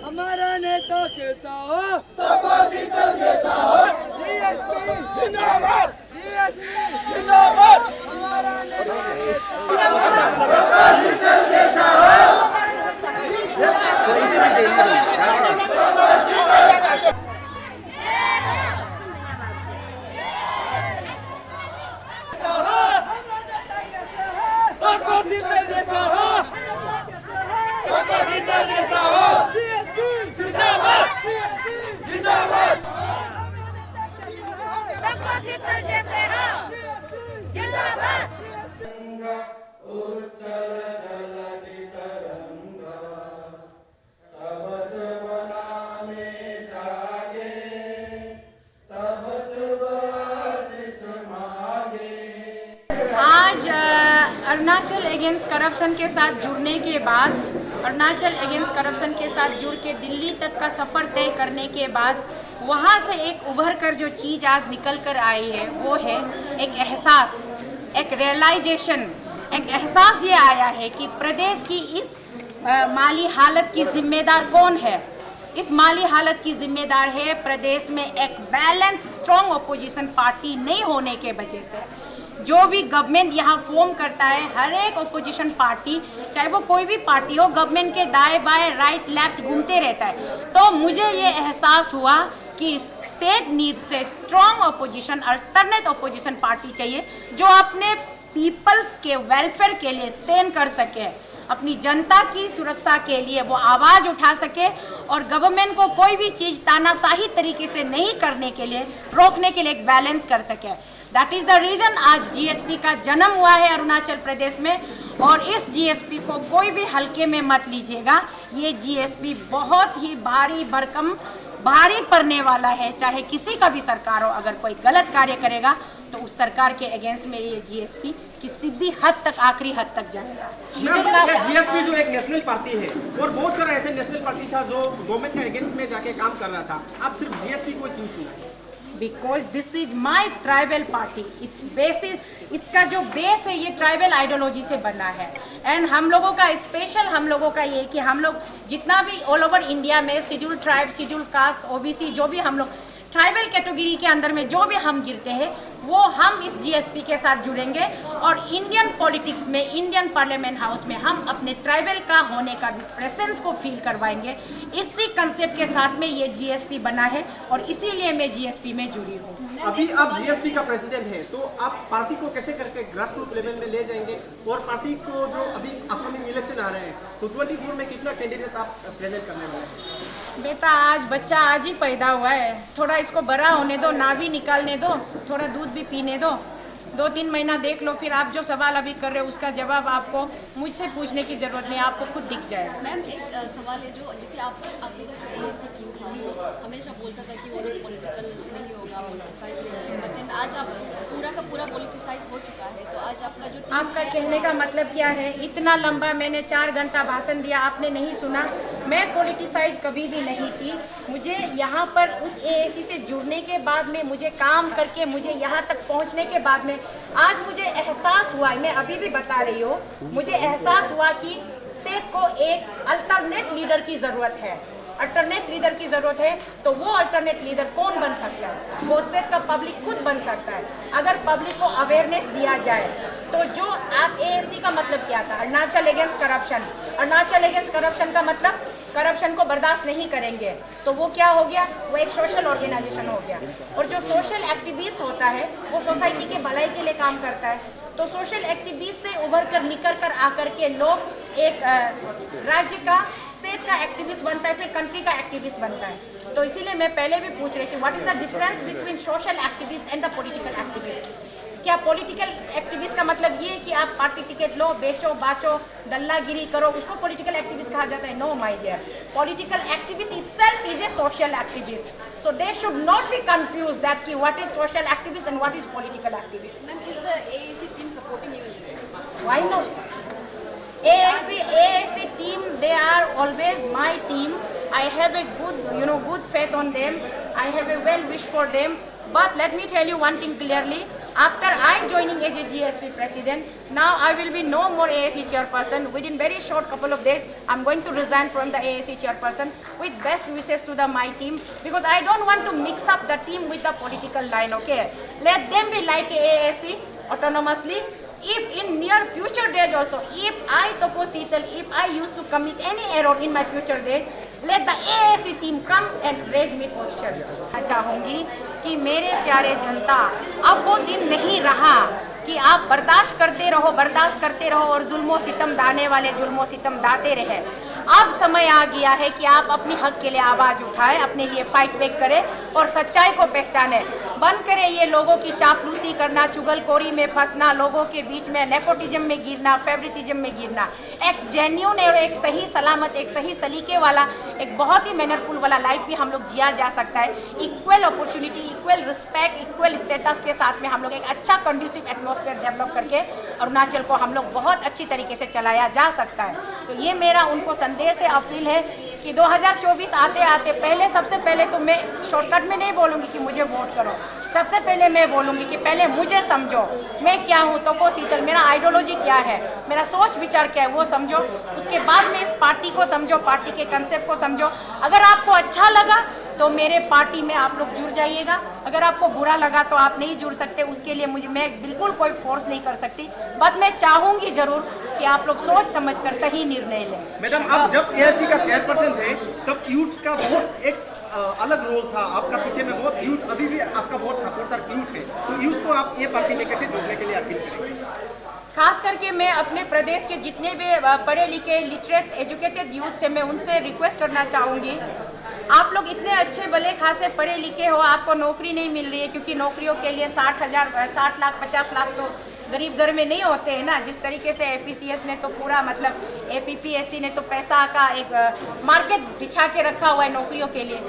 हमारा नेता कैसा हो जैसा हो जीएसपी जिंदाबाद जीएसपी जिंदाबाद हमारा नेता कैसा हो आज अरुणाचल अगेंस्ट करप्शन के साथ जुड़ने के बाद, अरुणाचल अगेंस्ट करप्शन के साथ जुड़ के दिल्ली तक का सफ़र तय करने के बाद वहाँ से एक उभर कर जो चीज़ आज निकल कर आई है वो है एक एहसास, एक रियलाइजेशन, एक एहसास ये आया है कि प्रदेश की इस माली हालत की जिम्मेदार कौन है। इस माली हालत की जिम्मेदार है प्रदेश में एक बैलेंस स्ट्रॉन्ग अपोजिशन पार्टी नहीं होने के वजह से। जो भी गवर्नमेंट यहाँ फॉर्म करता है, हर एक अपोजिशन पार्टी, चाहे वो कोई भी पार्टी हो, गवर्नमेंट के दाएं बाएं राइट लेफ्ट घूमते रहता है। तो मुझे ये एहसास हुआ कि स्टेट नीड से strong opposition, alternate opposition party चाहिए जो अपने पीपल्स के वेलफेयर के लिए स्टैंड कर सके, अपनी जनता की सुरक्षा के लिए वो आवाज़ उठा सके और गवर्नमेंट को कोई भी चीज़ तानाशाही तरीके से नहीं करने के लिए, रोकने के लिए एक बैलेंस कर सके। दैट इज़ द रीज़न आज जीएसपी का जन्म हुआ है अरुणाचल प्रदेश में। और इस जीएसपी को कोई भी हल्के में मत लीजिएगा। ये जीएसपी बहुत ही भारी भरकम, भारी पड़ने वाला है। चाहे किसी का भी सरकार हो, अगर कोई गलत कार्य करेगा तो उस सरकार के अगेंस्ट में ये जीएसपी किसी भी हद तक, आखिरी हद तक जाएगा। जीएसपी जो एक नेशनल पार्टी है और बहुत सारा ऐसे नेशनल पार्टी था जो गवर्नमेंट के अगेंस्ट में जाके काम कर रहा था, आप सिर्फ जीएसपी को क्यों चुना? Because this is my tribal party. इसका जो बेस है ये ट्राइबल आइडियोलॉजी से बना है। एंड हम लोगों का स्पेशल, हम लोगों का ये कि हम लोग जितना भी ऑल ओवर इंडिया में schedule tribe, schedule caste, OBC, जो भी हम लोग ट्राइबल कैटेगरी के अंदर में जो भी हम गिरते हैं वो हम इस जीएसपी के साथ जुड़ेंगे और इंडियन पॉलिटिक्स में, इंडियन पार्लियामेंट हाउस में हम अपने ट्राइबल का होने का भी प्रेजेंस को फील करवाएंगे। इसी कंसेप्ट के साथ में ये जीएसपी बना है और इसीलिए मैं जीएसपी में जुड़ी हूँ। अभी आप जीएसपी का प्रेसिडेंट है तो आप पार्टी को कैसे करके ग्रास रूट लेवल में ले जाएंगे और पार्टी को जो अभी अपकमिंग इलेक्शन आ रहे हैं तो 24 में कितना कैंडिडेट आप प्रेजेंट करने वाले हैं? बेटा आज बच्चा आज ही पैदा हुआ है, थोड़ा इसको बड़ा होने दो, नाभि निकालने दो, थोड़ा दूध भी पीने दो, 2-3 महीना देख लो, फिर आप जो सवाल अभी कर रहे हो उसका जवाब आपको मुझसे पूछने की जरूरत नहीं, आपको खुद दिख जाएगा। मैम एक सवाल है जो जैसे आप लोगों का जो एएसी क्यों था वो हमेशा बोलता था कि वो लोग पॉलिटिकल नहीं होगा, पॉलिटिसाइज नहीं होगा, लेकिन आज आप पूरा का पूरा पॉलिटिसाइज हो चुका है। तो आज आपका जो आपका कहने का मतलब क्या है? इतना लंबा मैंने 4 घंटा भाषण दिया, आपने नहीं सुना? मैं पॉलिटिसाइज कभी भी नहीं थी। मुझे यहाँ पर उस एएसी से जुड़ने के बाद में, मुझे काम करके मुझे यहाँ तक पहुँचने के बाद में आज मुझे एहसास हुआ, मैं अभी भी बता रही हूँ, मुझे एहसास हुआ कि स्टेट को एक अल्टरनेट लीडर की ज़रूरत है। अल्टरनेट लीडर की ज़रूरत है तो वो अल्टरनेट लीडर कौन बन सकता है? वो स्टेट का पब्लिक खुद बन सकता है। अगर पब्लिक को अवेयरनेस दिया जाए तो जो आप एएसी का मतलब क्या था? Arunachal against corruption. Arunachal against corruption का मतलब करप्शन को बर्दाश्त नहीं करेंगे, तो वो क्या हो गया? वो एक सोशल ऑर्गेनाइजेशन हो गया। और जो सोशल एक्टिविस्ट होता है वो सोसाइटी के भलाई के लिए काम करता है। तो सोशल एक्टिविस्ट से उभर कर निकल कर आकर के लोग एक राज्य का, स्टेट का एक्टिविस्ट बनता है, फिर कंट्री का एक्टिविस्ट बनता है। तो इसीलिए मैं पहले भी पूछ रही थी, what is the difference between social activist and the political activist. क्या पॉलिटिकल एक्टिविस्ट का मतलब ये है कि आप पार्टी टिकट लो, बेचो बाचो, दल्लागिरी करो, उसको पॉलिटिकल एक्टिविस्ट कहा जाता है? No my dear, political activist itself is a social activist, so they should not be confuse that कि what is social activist and what is political activist. Ma'am, is the AAC team supporting you in this? Why not? AAC team, they are always my team. I have a good faith on them. I have a well wish for them. But let me tell you one thing clearly. After I joining as a GSP president, now I will be no more AAC chairperson. Within very short couple of days, I'm going to resign from the AAC chairperson with best wishes to my team, because I don't want to mix up the team with the political line. Okay, let them be like AAC autonomously. If in near future days also, if I, Toko Seetal, if I used to commit any error in my future days, let the AAC team come and raise me question. चाहूँगी कि मेरे प्यारे जनता, अब वो दिन नहीं रहा कि आप बर्दाश्त करते रहो और जुल्मों सितम ढाने वाले जुल्मों सितम ढाते रहे। अब समय आ गया है कि आप अपनी हक के लिए आवाज़ उठाएं, अपने लिए फाइट बैक करें और सच्चाई को पहचानें। बंद करें ये लोगों की चापलूसी करना, चुगलखोरी में फंसना, लोगों के बीच में नेपोटिज्म में गिरना, फेवरेटिज्म में गिरना। एक जेन्युइन और एक सही सलामत, एक सही सलीके वाला, एक बहुत ही मैनरफुल वाला लाइफ भी हम लोग जिया जा सकता है। Equal opportunity, equal respect, equal status के साथ में हम लोग एक अच्छा कंड्यूसिव एटमॉस्फेयर डेवलप करके अरुणाचल को हम लोग बहुत अच्छी तरीके से चलाया जा सकता है। तो ये मेरा उनको संदेश है, अपील है कि 2024 आते आते सबसे पहले तो मैं शॉर्टकट में नहीं बोलूँगी कि मुझे वोट करो। सबसे पहले मैं बोलूँगी कि पहले मुझे समझो, मैं क्या हूँ, तोको सीतल, मेरा आइडियोलॉजी क्या है, मेरा सोच विचार क्या है, वो समझो। उसके बाद में इस पार्टी को समझो, पार्टी के कंसेप्ट को समझो। अगर आपको अच्छा लगा तो मेरे पार्टी में आप लोग जुड़ जाइएगा, अगर आपको बुरा लगा तो आप नहीं जुड़ सकते। उसके लिए मैं बिल्कुल कोई फोर्स नहीं कर सकती, बट मैं चाहूँगी जरूर कि आप लोग सोच समझकर सही निर्णय लें। मैडम, आप जब AAC का चेयरपर्सन थे तब यूथ का बहुत एक अलग रोल था, आपका पीछे में बहुत यूथ, अभी भी आपका बहुत सपोर्टर यूथ है, तो यूथ को आप ये पार्टी में कैसे जोड़ने के लिए अपील करेंगे? खास करके मैं अपने प्रदेश के जितने भी पढ़े लिखे लिटरेट एजुकेटेड यूथ से मैं उनसे रिक्वेस्ट करना चाहूँगी, आप लोग इतने अच्छे भले खासे पढ़े लिखे हो, आपको नौकरी नहीं मिल रही है, क्योंकि नौकरियों के लिए 60 लाख 50 लाख तो गरीब घर में नहीं होते हैं ना। जिस तरीके से APCS ने तो पूरा मतलब APPSC ने तो पैसा का एक मार्केट बिछा के रखा हुआ है नौकरियों के लिए।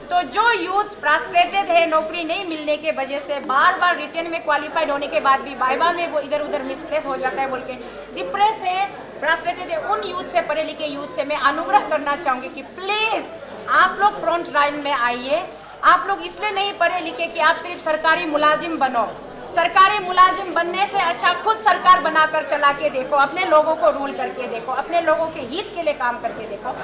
तो जो यूथ फ्रस्ट्रेटेड है नौकरी नहीं मिलने के वजह से, बार बार रिटर्न में क्वालिफाइड होने के बाद भी वाइवा में वो इधर उधर मिसप्लेस हो जाता है बोल के डिप्रेस है, फ्रस्ट्रेटेड है, उन यूथ से, पढ़े लिखे यूथ से मैं अनुग्रह करना चाहूँगी कि प्लीज़ आप लोग फ्रंट लाइन में आइए। आप लोग इसलिए नहीं पढ़े लिखे कि आप सिर्फ सरकारी मुलाजिम बनो। सरकारी मुलाजिम बनने से अच्छा खुद सरकार बनाकर चला के देखो, अपने लोगों को रूल करके देखो, अपने लोगों के हित के लिए काम करके देखो।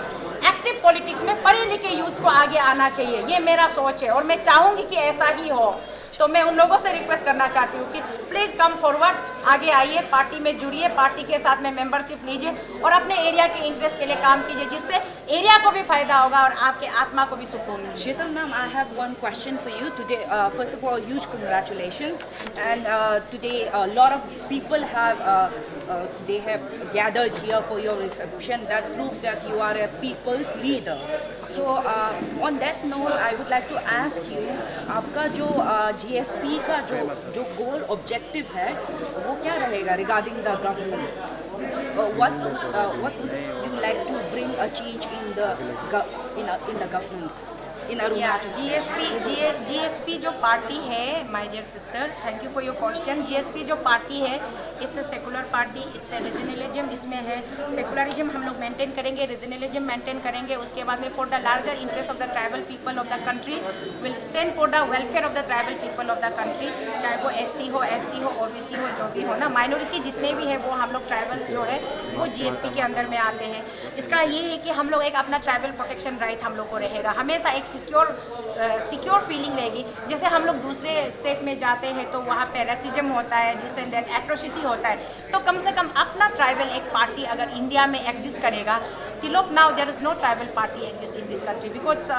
एक्टिव पॉलिटिक्स में पढ़े लिखे यूथ को आगे आना चाहिए, ये मेरा सोच है और मैं चाहूँगी कि ऐसा ही हो। तो मैं उन लोगों से रिक्वेस्ट करना चाहती हूँ कि प्लीज़ कम फॉरवर्ड, आगे आइए, पार्टी में जुड़िए, पार्टी के साथ में मेंबरशिप लीजिए और अपने एरिया के इंटरेस्ट के लिए काम कीजिए, जिससे एरिया को भी फायदा होगा और आपके आत्मा को भी सुकून मिलेगा। Sheetal ma'am, I have one question for you today. First of all, huge congratulations. And today, a lot of people they have gathered here for your reception. That proves that you are a people's leader. So on that note, I would like to ask you, आपका जो GSP का जो goal objective है, वो क्या रहेगा regarding the governance? What would you like to bring a change in the governance in Arunachal? GSP जो party है, my dear sister, thank you for your question. GSP जो पार्टी है, it's a secular party, it's a regionalism, इसमें है secularism हम लोग maintain करेंगे, regionalism maintain करेंगे। उसके बाद में for the larger interest of the tribal people of the country, will stand for the welfare of the tribal people of the country, चाहे वो ST हो, SC हो, OBC हो, जो भी हो ना, माइनॉरिटी जितने भी है वो हम लोग ट्राइबल्स जो है वो GSP के अंदर में आते हैं। इसका ये है कि हम लोग एक अपना ट्राइबल प्रोटेक्शन राइट हम लोग को रहेगा, हमेशा एक सिक्योर फीलिंग रहेगी। जैसे हम लोग दूसरे स्टेट में जाते हैं तो वहाँ पे रेसिज्म होता है, दिस एंड दैट, एट्रोसिटी होता है, तो कम से कम अपना ट्राइबल एक पार्टी अगर इंडिया में एग्जिस्ट करेगा। Tilok now there is no tribal party exists in this country because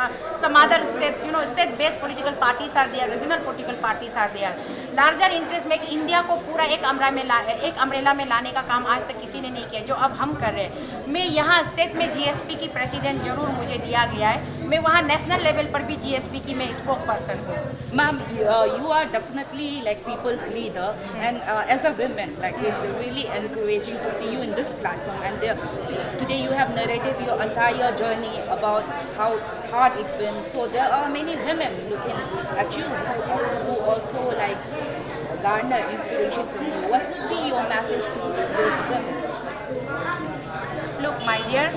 some other states, state-based political parties are there, regional political parties are there. Larger interest में India को पूरा एक umbrella में लाने का काम आज तक किसी ने नहीं किया, जो अब हम कर रहे हैं। मैं यहाँ स्टेट में जीएसपी की प्रेसिडेंट जरूर मुझे दिया गया है, मैं वहाँ नेशनल लेवल पर भी जीएसपी की मैं स्पोक पर्सन हूँ। Ma'am, you are definitely like people's leader, and as a woman, like it's really encouraging to see you in this platform. And today you have narrated your entire journey about how hard it been. So there are many women looking at you who also like garner inspiration from you. What would be your message to those women? Look, my dear,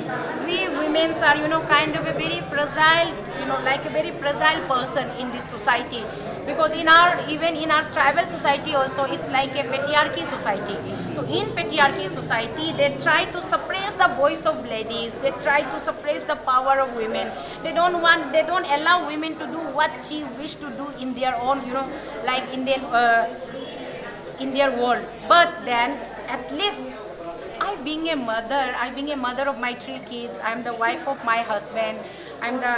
we women are, kind of a very fragile, like a very fragile person in this society. Because even in our tribal society also, it's like a patriarchy society. So in patriarchy society, they try to suppress the voice of ladies. They try to suppress the power of women. They don't allow women to do what she wish to do in their own, like in their world. But then, at least, I being a mother of my 3 kids, I'm the wife of my husband, I'm the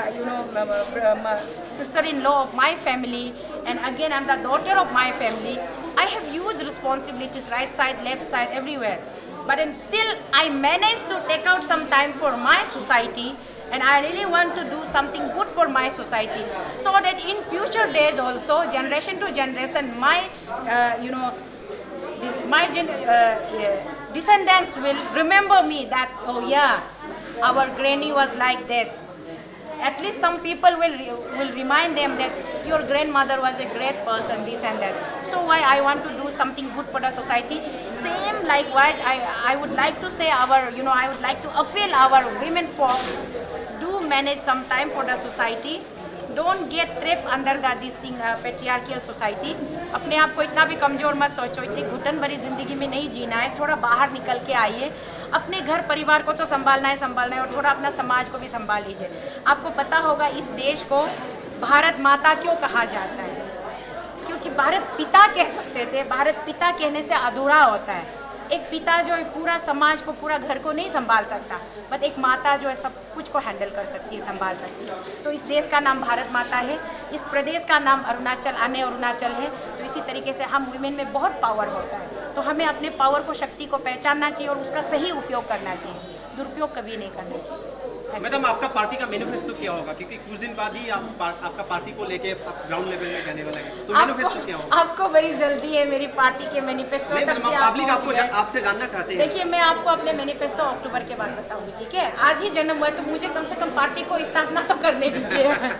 sister-in-law of my family, and again I'm the daughter of my family. I have huge responsibilities, right side, left side, everywhere. But then still I managed to take out some time for my society, and I really want to do something good for my society, so that in future days also, generation to generation, descendants will remember me that, oh yeah, our granny was like that. At least some people will remind them that your grandmother was a great person, this and that. So why I want to do something good for the society. Same likewise, I would like to say I would like to appeal our women folk, do manage some time for the society. Don't get trapped under this thing, patriarchal society. अपने आप को इतना भी कमज़ोर मत सोचो, इतनी घुटन भरी ज़िंदगी में नहीं जीना है, थोड़ा बाहर निकल के आइए, अपने घर परिवार को तो संभालना है और थोड़ा अपना समाज को भी संभाल लीजिए। आपको पता होगा इस देश को भारत माता क्यों कहा जाता है, क्योंकि भारत पिता कह सकते थे, भारत पिता कहने से अधूरा होता है। एक पिता जो है पूरा समाज को, पूरा घर को नहीं संभाल सकता, बट एक माता जो है सब कुछ को हैंडल कर सकती है, संभाल सकती है। तो इस देश का नाम भारत माता है, इस प्रदेश का नाम अरुणाचल है। तो इसी तरीके से हम वुमेन में बहुत पावर होता है, तो हमें अपने पावर को, शक्ति को पहचानना चाहिए और उसका सही उपयोग करना चाहिए, दुरुपयोग कभी नहीं करना चाहिए। मैडम, आपका पार्टी का मैनिफेस्टो क्या होगा, क्योंकि कुछ दिन बाद ही आपका पार्टी को लेके ग्राउंड लेवल में जाने वाला है, तो मैनिफेस्टो क्या होगा? आपको बड़ी जल्दी है मेरी पार्टी के मैनिफेस्टो तक भी पब्लिक आपसे जानना चाहते हैं। देखिए, मैं आपको अपने मैनिफेस्टो अक्टूबर के बाद बताऊंगी, ठीक है? आज ही जन्म हुआ है तो मुझे कम से कम पार्टी को स्थापना तो करने दीजिए।